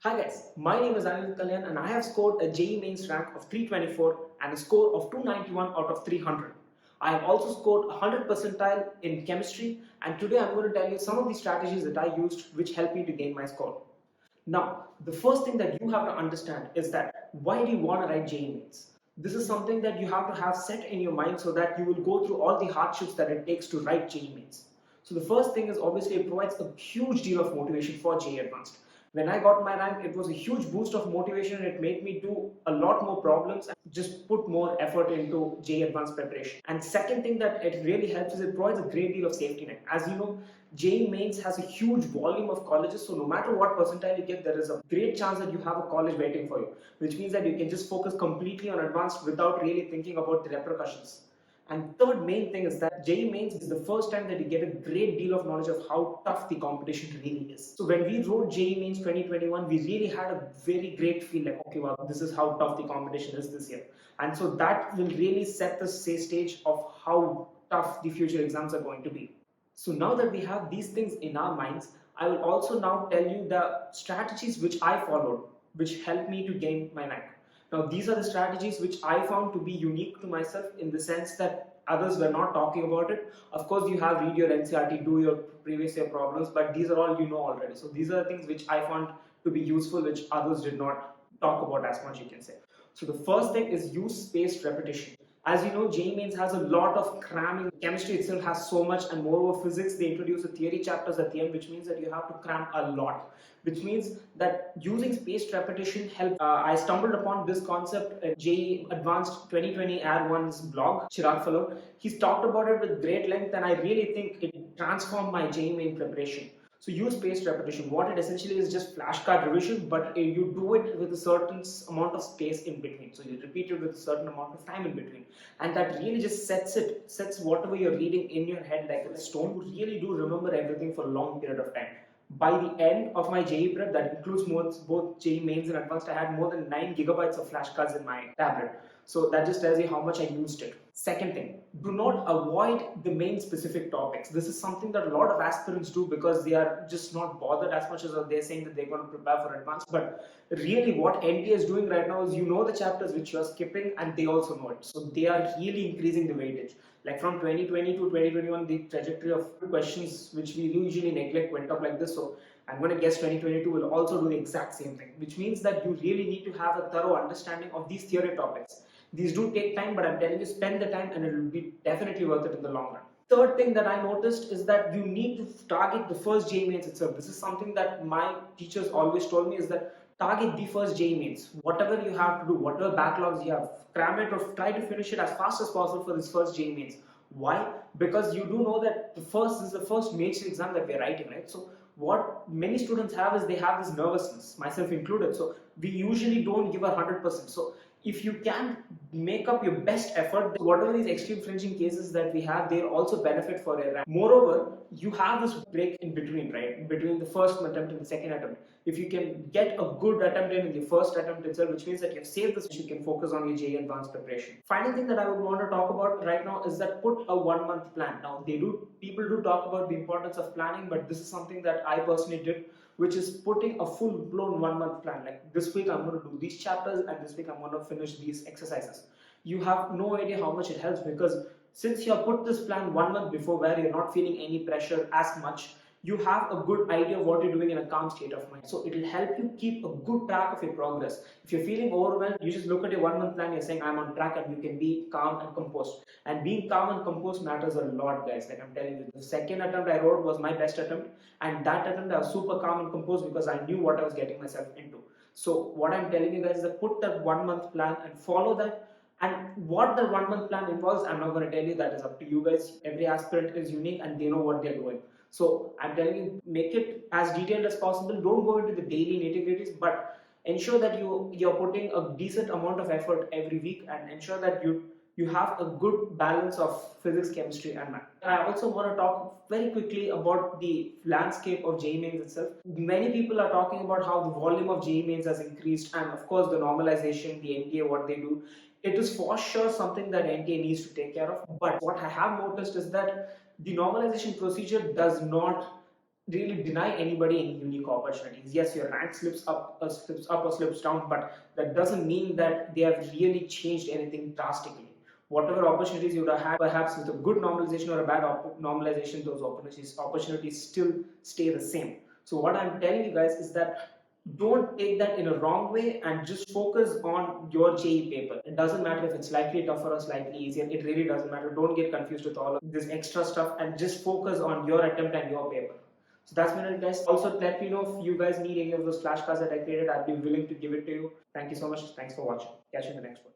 Hi guys, my name is Anirudh Kalyan and I have scored a JEE Mains rank of 324 and a score of 291 out of 300. I have also scored 100 percentile in chemistry, and today I'm going to tell you some of the strategies that I used which helped me to gain my score. Now, the first thing that you have to understand is that why do you want to write JEE Mains? This is something that you have to have set in your mind so that you will go through all the hardships that it takes to write JEE Mains. So the first thing is obviously it provides a huge deal of motivation for JEE Advanced. When I got my rank, it was a huge boost of motivation. It made me do a lot more problems and just put more effort into JEE Advanced preparation. And second thing that it really helps is it provides a great deal of safety net. As you know, JEE Mains has a huge volume of colleges, so no matter what percentile you get, there is a great chance that you have a college waiting for you, which means that you can just focus completely on advanced without really thinking about the repercussions. And third main thing is that JEE Mains is the first time that you get a great deal of knowledge of how tough the competition really is. So when we wrote JEE Mains 2021, we really had a very great feel like, okay, wow, this is how tough the competition is this year. And so that will really set the stage of how tough the future exams are going to be. So now that we have these things in our minds, I will also now tell you the strategies which I followed, which helped me to gain my rank. Now, these are the strategies which I found to be unique to myself in the sense that others were not talking about it. Of course, you have read your NCRT, do your previous year problems, but these are all you know already. So these are the things which I found to be useful, which others did not talk about as much, you can say. So the first thing is use spaced repetition. As you know, JEE Mains has a lot of cramming. Chemistry itself has so much, and moreover, physics, they introduce the theory chapters at the end, which means that you have to cram a lot. Which means that using spaced repetition helps. I stumbled upon this concept at JEE Advanced 2020 Air One's blog, Chirag Fellow. He's talked about it with great length, and I really think it transformed my JEE Main preparation. So use spaced repetition. What it essentially is just flashcard revision, but you do it with a certain amount of space in between. So you repeat it with a certain amount of time in between, and that really just sets whatever you're reading in your head like a stone. You really do remember everything for a long period of time. By the end of my JEE prep, that includes both JEE Mains and Advanced, I had more than 9 gigabytes of flashcards in my tablet. So that just tells you how much I used it. Second thing, do not avoid the main specific topics. This is something that a lot of aspirants do because they are just not bothered as much as they're saying that they're going to prepare for advanced. But really, what NTA is doing right now is you know the chapters which you're skipping, and they also know it. So they are really increasing the weightage. Like from 2020 to 2021, the trajectory of questions which we usually neglect went up like this. So I'm going to guess 2022 will also do the exact same thing, which means that you really need to have a thorough understanding of these theory topics. These do take time, but I'm telling you, spend the time and it will be definitely worth it in the long run. Third thing that I noticed is that you need to target the first JEE Mains itself. This is something that my teachers always told me is that target the first JEE Mains. Whatever you have to do, whatever backlogs you have, cram it or try to finish it as fast as possible for this first JEE Mains. Why? Because you do know that this is the first major exam that we're writing, right? So what many students have is they have this nervousness, myself included. So we usually don't give 100%. So if you can make up your best effort, whatever these extreme fringing cases that we have, they also benefit for a rank. Moreover, you have this break in between, right? Between the first attempt and the second attempt. If you can get a good attempt in the first attempt itself, which means that you have saved this, you can focus on your JEE advanced preparation. Final thing that I would want to talk about right now is that put a 1 month plan. Now, people do talk about the importance of planning, but this is something that I personally did, which is putting a full-blown 1 month plan. Like this week I'm going to do these chapters, and this week I'm going to finish these exercises. You have no idea how much it helps, because since you have put this plan 1 month before, where you're not feeling any pressure as much, you have a good idea of what you're doing in a calm state of mind. So it will help you keep a good track of your progress. If you're feeling overwhelmed, you just look at your 1 month plan, you're saying I'm on track, and you can be calm and composed. And being calm and composed matters a lot, guys. Like I'm telling you, the second attempt I wrote was my best attempt, and that attempt I was super calm and composed because I knew what I was getting myself into. So what I'm telling you guys is that put that 1 month plan and follow that. And what the 1 month plan involves, I'm not going to tell you. That is up to you guys. Every aspirant is unique and they know what they're doing. So I'm telling you, make it as detailed as possible. Don't go into the daily nitty-gritties, but ensure that you're putting a decent amount of effort every week, and ensure that you have a good balance of physics, chemistry, and math. I also want to talk very quickly about the landscape of JEE Mains itself. Many people are talking about how the volume of JEE Mains has increased, and of course the normalization, the NTA, what they do. It is for sure something that NTA needs to take care of. But what I have noticed is that the normalization procedure does not really deny anybody any unique opportunities. Yes, your rank slips up or slips down, but that doesn't mean that they have really changed anything drastically. Whatever opportunities you would have had, perhaps with a good normalization or a bad normalization, those opportunities still stay the same. So what I'm telling you guys is that don't take that in a wrong way and just focus on your JE paper. It doesn't matter if it's slightly tougher or slightly easier. It really doesn't matter. Don't get confused with all of this extra stuff and just focus on your attempt and your paper. So that's been it, guys. Also, let me know if you guys need any of those flashcards that I created. I'd be willing to give it to you. Thank you so much. Thanks for watching. Catch you in the next one.